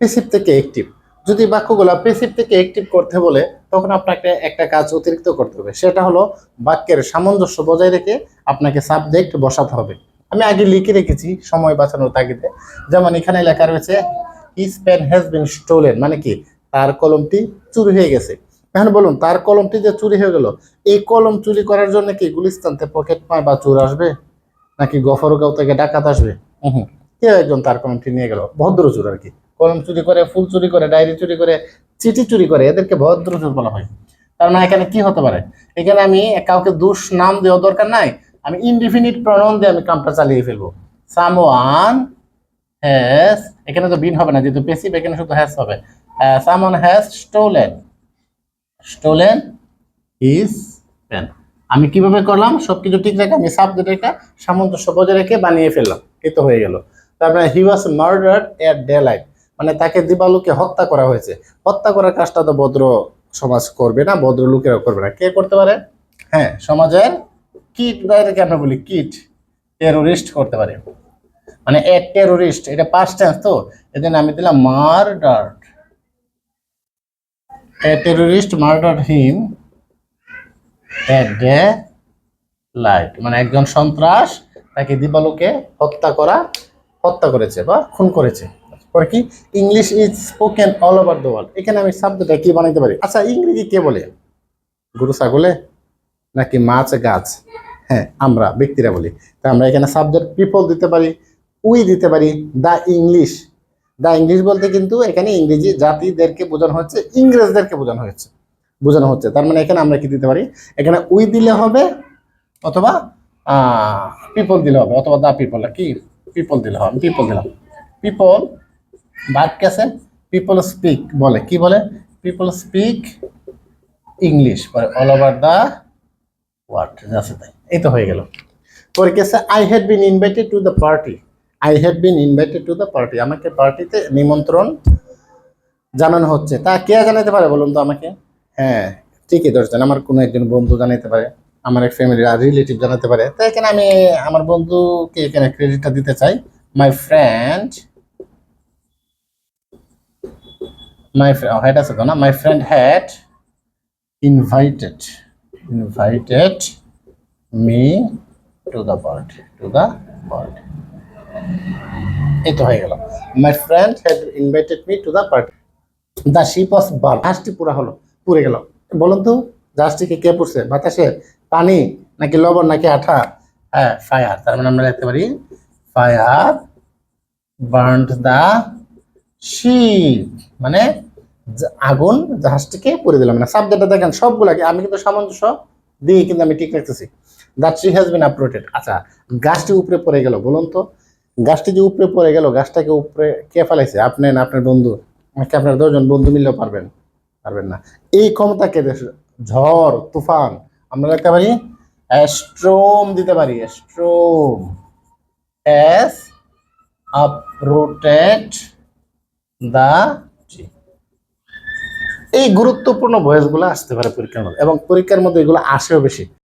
Passive থেকে active. যদি বাক্যগুলো প্যাসিভ থেকে অ্যাক্টিভ করতে বলে তখন আপনাকে একটা কাজ অতিরিক্ত করতে হবে, সেটা হলো বাক্যের সামঞ্জস্য বজায় রেখে আপনাকে সাবজেক্ট বসাতে হবে। আমি আগে লিখে রেখেছি সময় বাঁচানোর তাগিদে। যেমন এখানে লেখা রয়েছে his pen has been stolen, মানে কি তার কলমটি চুরি হয়ে গেছে। এখন বলুন, তার কলমটি যে চুরি হয়ে গেল, এই কলম চুরি করার জন্য কি গুলিস্তানতে পকেট মার বা চোর আসবে, নাকি গফরগাঁও থেকে ডাকাত আসবে? হুম, কেউ একজন তার কলমটি নিয়ে গেল, ভদ্র চোর আর কি। কলম চুরি করে, ফুল চুরি করে, ডায়েরি চুরি করে, চিঠি চুরি করে, এদেরকে ভদ্র চোর বলা হয়। তার মানে এখানে কি হতে পারে, এখানে আমি কাউকে দোষ নাম দেওয়ার দরকার নাই, আমি ইনডিফিনিট প্রনাউন দিয়ে আমি কামটা চালিয়ে ফেলবো। সামওয়ান হ্যাজ, এখানে তো বিন হবে না যেহেতু প্যাসিভ, এখানে শুধু হ্যাজ হবে। Someone has stolen, stolen his pen. আমি কিভাবে করলাম, সবকিছু ঠিক রেখে আমি সাবজেক্ট রেখে সামঞ্জস্য বজায় রেখে বানিয়ে ফেললাম, এই তো হয়ে গেল। তারপরে he was murdered at daylight, মানে তাকে দিবালোকে হত্যা করা হয়েছে। হত্যা করার কাজটা তো ভদ্র সমাজ করবে না, ভদ্র লোকেরাও করবে না, কে করতে পারে? হ্যাঁ, সমাজের কিট, এটাকে আমরা বলি কিট, টেরোরিস্ট করতে পারে। মানে এ টেরোরিস্ট, এটা পাস্ট টেন্স তো, এজন্য আমি দিলাম মার্ডার্ড। এ টেরোরিস্ট মার্ডার্ড হিম এট ডে লাইট, মানে একজন সন্ত্রাস তাকে দিবালোকে হত্যা করেছে বা খুন করেছে। পরে কি, English is spoken all over the world, এখানে আমি শব্দটা কি বানাইতে পারি? আচ্ছা, ইংরেজি কে বলে? গরু ছাগলে, নাকি মাছ গাছ? হ্যাঁ, আমরা ব্যক্তিরা বলি। তা আমরা এখানে সাবজেক্ট পিপল দিতে পারি, উই দিতে পারি, দ্য ইংলিশ। দ্য ইংলিশ বলতে কিন্তু এখানে ইংরেজি জাতিদেরকে বোঝানো হচ্ছে, ইংরেজদেরকে বোঝানো হচ্ছে। তার মানে এখানে আমরা কি দিতে পারি, এখানে উই দিলে হবে, অথবা পিপল দিলে হবে, অথবা দা পিপল, কি পিপল দিলে হবে, পিপল দিলাম। পিপল বাদ গেছে, পিপল স্পিক বলে, কি বলে? পিপল স্পিক ইংলিশ, পরে অল ওভার দা ওয়ার্ল্ড, যাচ্ছে তাই, এই তো হয়ে গেল। পরে গেছে I had been invited to the party, I had been invited to the party, আমাকে পার্টিতে নিমন্ত্রণ জানানো হচ্ছে। তা কে জানাতে পারে বলুন তো আমাকে? হ্যাঁ, ঠিকই ধরছেন, আমার কোনো একজন বন্ধু জানাতে পারে, আমার এক ফ্যামিলির রিলেটিভ জানাতে পারে। তাই এখানে আমি আমার বন্ধুকে এখানে ক্রেডিটটা দিতে চাই। মাই ফ্রেন্ড, হ্যাড আছে তো না, my friend had invited me to the party, এই তো হয়ে গেল। My friend had invited me to the party. The ship was burn, জাহাজটি পুড়ে গেল। বলুন তো, জাহাজটিকে কে পুড়ছে? বাতাসে, পানি, নাকি লবণ, নাকি আঠা? হ্যাঁ, ফায়ার। তার মানে আমরা লিখতে পারি ফায়ার বার্নড দ্য শিপ, মানে আগুন জাহাজটিকে পুড়ে দিলাম। মানে সাবজেক্টটা দেখেন সবগুলাকে আমি কিন্তু সামঞ্জস্য দিয়ে কিন্তু আমি ঠিক রাখতেছি। The tree has been uprooted. আচ্ছা, গাছটি উপরে পড়ে গেল, বলুন তো, গাছটি যে উপরে পড়ে গেল, গাছটাকে উপরে কে ফেলাইছে? আপনি না আপনার বন্ধু, নাকি আপনার 10 জন বন্ধু মিললেও পারবেন না? এই ক্ষমতাকে ঝড় তুফান আমরা লিখতে পারি স্ট্রোম দিতে পারি, স্ট্রোম হ্যাজ uprooted the tree। এই গুরুত্বপূর্ণ ভয়েসগুলো আসতে পারে পরীক্ষার মধ্যে, এবং পরীক্ষার মধ্যে এগুলো আসেও বেশি।